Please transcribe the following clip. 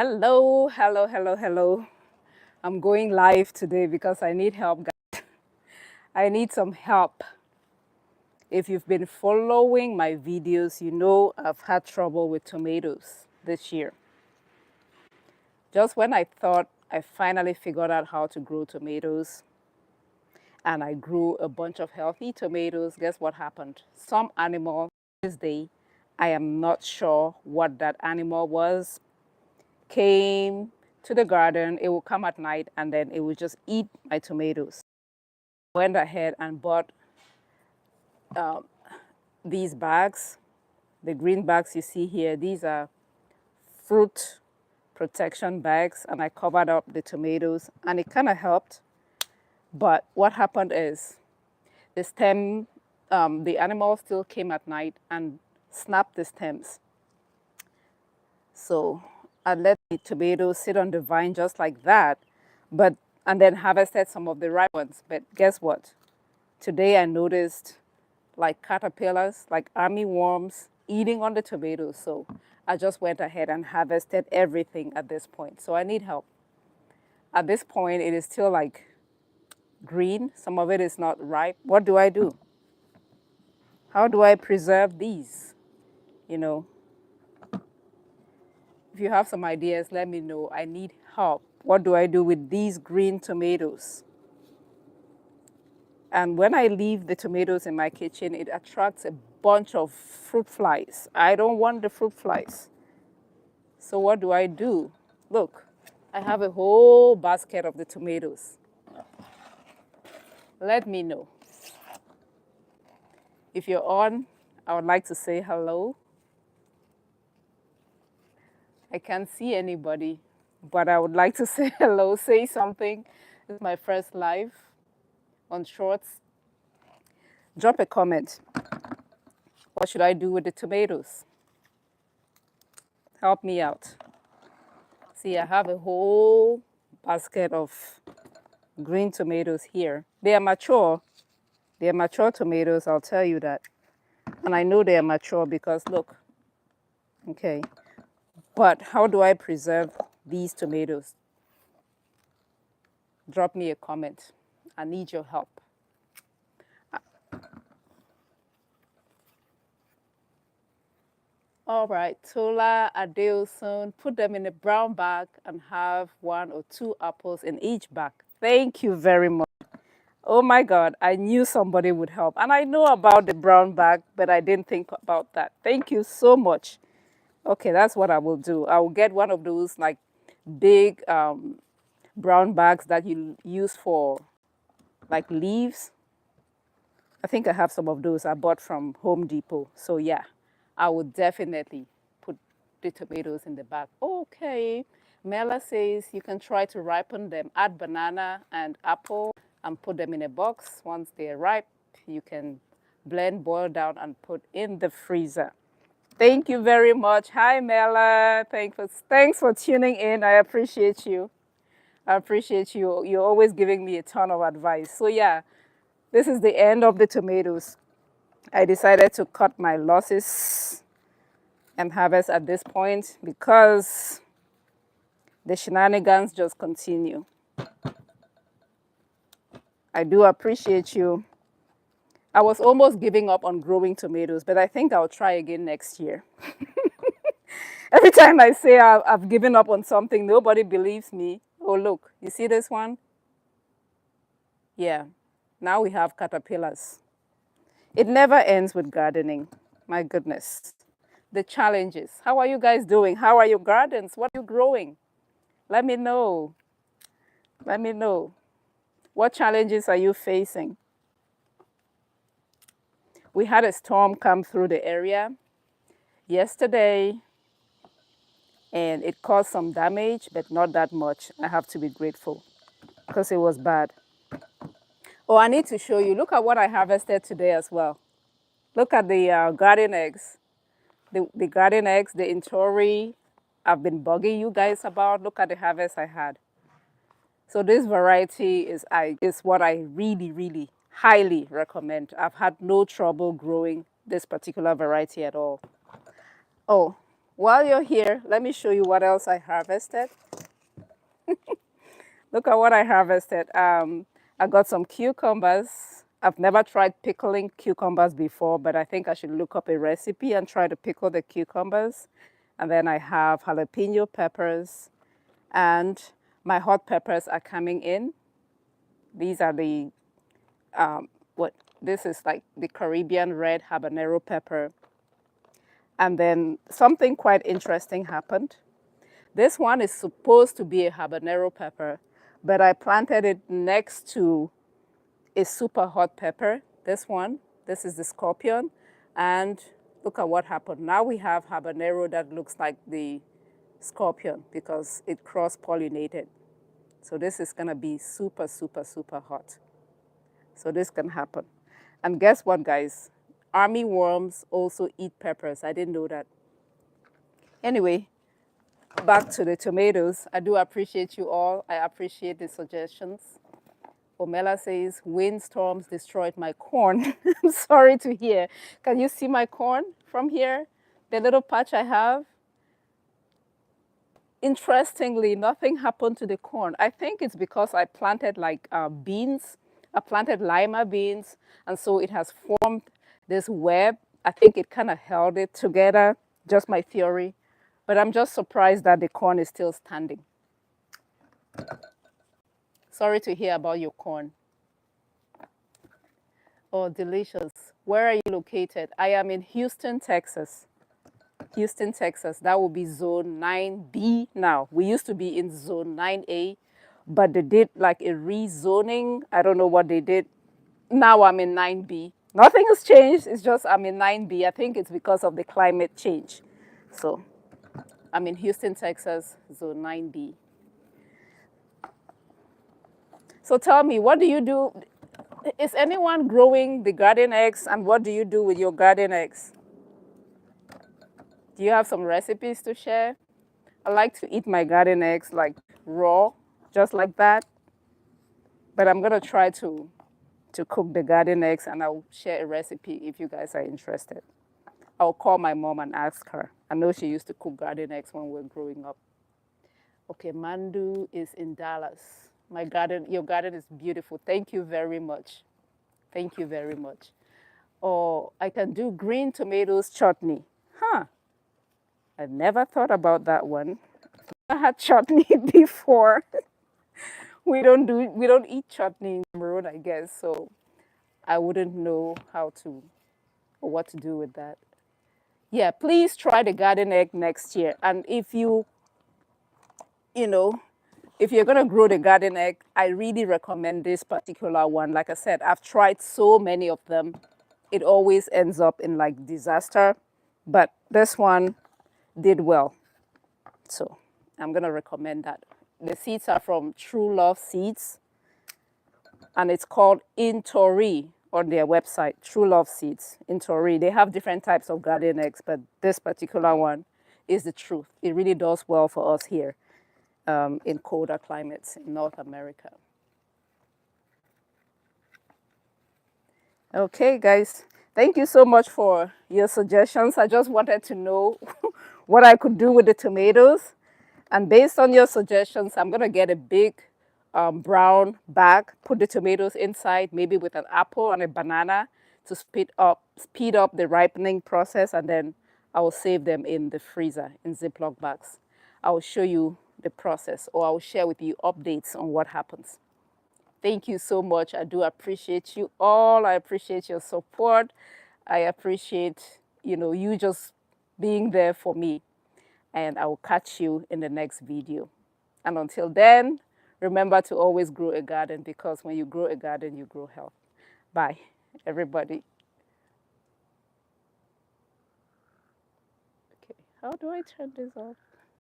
Hello, hello, hello, hello. I'm going live today because I need help, guys. I need some help. If you've been following my videos, you know I've had trouble with tomatoes this year. Just when I thought I finally figured out how to grow tomatoes and I grew a bunch of healthy tomatoes, guess what happened? Some animal this day, I am not sure what that animal was, came to the garden. It will come at night and then it will just eat my tomatoes. Went ahead and bought these bags, the green bags you see here. These are fruit protection bags, and I covered up the tomatoes and it kind of helped. But what happened is the stem, the animal still came at night and snapped the stems. So I let the tomatoes sit on the vine just like that, and then harvested some of the ripe ones. But guess what? Today I noticed like caterpillars, like army worms eating on the tomatoes. So I just went ahead and harvested everything at this point. So I need help. At this point, it is still like green. Some of it is not ripe. What do I do? How do I preserve these? You know, if you have some ideas, let me know. I need help. What do I do with these green tomatoes? And when I leave the tomatoes in my kitchen, it attracts a bunch of fruit flies. I don't want the fruit flies. So what do I do? Look, I have a whole basket of the tomatoes. Let me know. If you're on, I would like to say hello. I can't see anybody, but I would like to say hello, say something. This is my first live on Shorts. Drop a comment. What should I do with the tomatoes? Help me out. See, I have a whole basket of green tomatoes here. They are mature. They are mature tomatoes, I'll tell you that. And I know they are mature because look. Okay. But how do I preserve these tomatoes? Drop me a comment. I need your help. All right, Tola Adeosun, put them in a brown bag and have 1 or 2 apples in each bag. Thank you very much. Oh my God, I knew somebody would help. And I know about the brown bag, but I didn't think about that. Thank you so much. Okay, that's what I will do. I will get one of those like big brown bags that you use for like leaves. I think I have some of those I bought from Home Depot. So yeah, I would definitely put the tomatoes in the bag. Okay. Mela says you can try to ripen them. Add banana and apple and put them in a box. Once they're ripe, you can blend, boil down, and put in the freezer. Thank you very much. Hi, Mela. Thanks for tuning in. I appreciate you. I appreciate you. You're always giving me a ton of advice. So yeah, this is the end of the tomatoes. I decided to cut my losses and harvest at this point because the shenanigans just continue. I do appreciate you. I was almost giving up on growing tomatoes, but I think I'll try again next year. Every time I say I've given up on something, nobody believes me. Oh, look, you see this one? Yeah, now we have caterpillars. It never ends with gardening. My goodness. The challenges. How are you guys doing? How are your gardens? What are you growing? Let me know. Let me know. What challenges are you facing? We had a storm come through the area yesterday, and it caused some damage, but not that much. I have to be grateful because it was bad. Oh, I need to show you. Look at what I harvested today as well. Look at the garden eggs. The garden eggs, the intori I've been bugging you guys about. Look at the harvest I had. So this variety is what I really, really highly recommend. I've had no trouble growing this particular variety at all. Oh, While you're here, let me show you what else I harvested. Look at what I harvested. I got some cucumbers. I've never tried pickling cucumbers before, but I think I should look up a recipe and try to pickle the cucumbers. And then I have jalapeno peppers, and my hot peppers are coming in. These are the, this is like the Caribbean red habanero pepper. And then something quite interesting happened. This one is supposed to be a habanero pepper, but I planted it next to a super hot pepper. This one, this is the scorpion. And look at what happened. Now we have habanero that looks like the scorpion because it cross-pollinated. So this is gonna be super, super, super hot. So this can happen. And guess what, guys? Army worms also eat peppers. I didn't know that. Anyway, back to the tomatoes. I do appreciate you all. I appreciate the suggestions. Omela says, windstorms destroyed my corn. I'm sorry to hear. Can you see my corn from here? The little patch I have? Interestingly, nothing happened to the corn. I think it's because I planted like beans. I planted lima beans, and so it has formed this web. I think it kind of held it together, just my theory. But I'm just surprised that the corn is still standing. Sorry to hear about your corn. Oh, delicious. Where are you located? I am in Houston, Texas. Houston, Texas. That will be zone 9B now. We used to be in zone 9A, but they did like a rezoning. I don't know what they did. Now I'm in 9B. Nothing has changed. It's just I'm in 9B. I think it's because of the climate change. So I'm in Houston, Texas, zone 9B. So tell me, what do you do? Is anyone growing the garden eggs, and what do you do with your garden eggs? Do you have some recipes to share? I like to eat my garden eggs like raw, just like that. But I'm gonna try to cook the garden eggs, and I'll share a recipe if you guys are interested. I'll call my mom and ask her. I know she used to cook garden eggs when we were growing up. Okay, Mandu is in Dallas. My garden, your garden is beautiful. Thank you very much. Thank you very much. Or I can do green tomatoes chutney. Huh. I never thought about that one. I had chutney before. We don't eat chutney in Cameroon, I guess, so I wouldn't know how to or what to do with that. Yeah, please try the garden egg next year. And if you know, if you're gonna grow the garden egg, I really recommend this particular one. Like I said, I've tried so many of them. It always ends up in like disaster, but this one did well. So I'm gonna recommend that. The seeds are from True Love Seeds, and it's called Intori on their website, True Love Seeds, Intori. They have different types of garden eggs, but this particular one is the truth. It really does well for us here in colder climates in North America. Okay, guys, thank you so much for your suggestions. I just wanted to know what I could do with the tomatoes. And based on your suggestions, I'm going to get a big brown bag, put the tomatoes inside, maybe with an apple and a banana to speed up the ripening process, and then I will save them in the freezer in Ziploc bags. I will show you the process, or I will share with you updates on what happens. Thank you so much. I do appreciate you all. I appreciate your support. I appreciate, you just being there for me. And I will catch you in the next video. And until then, remember to always grow a garden, because when you grow a garden, you grow health. Bye, everybody. Okay, how do I turn this off?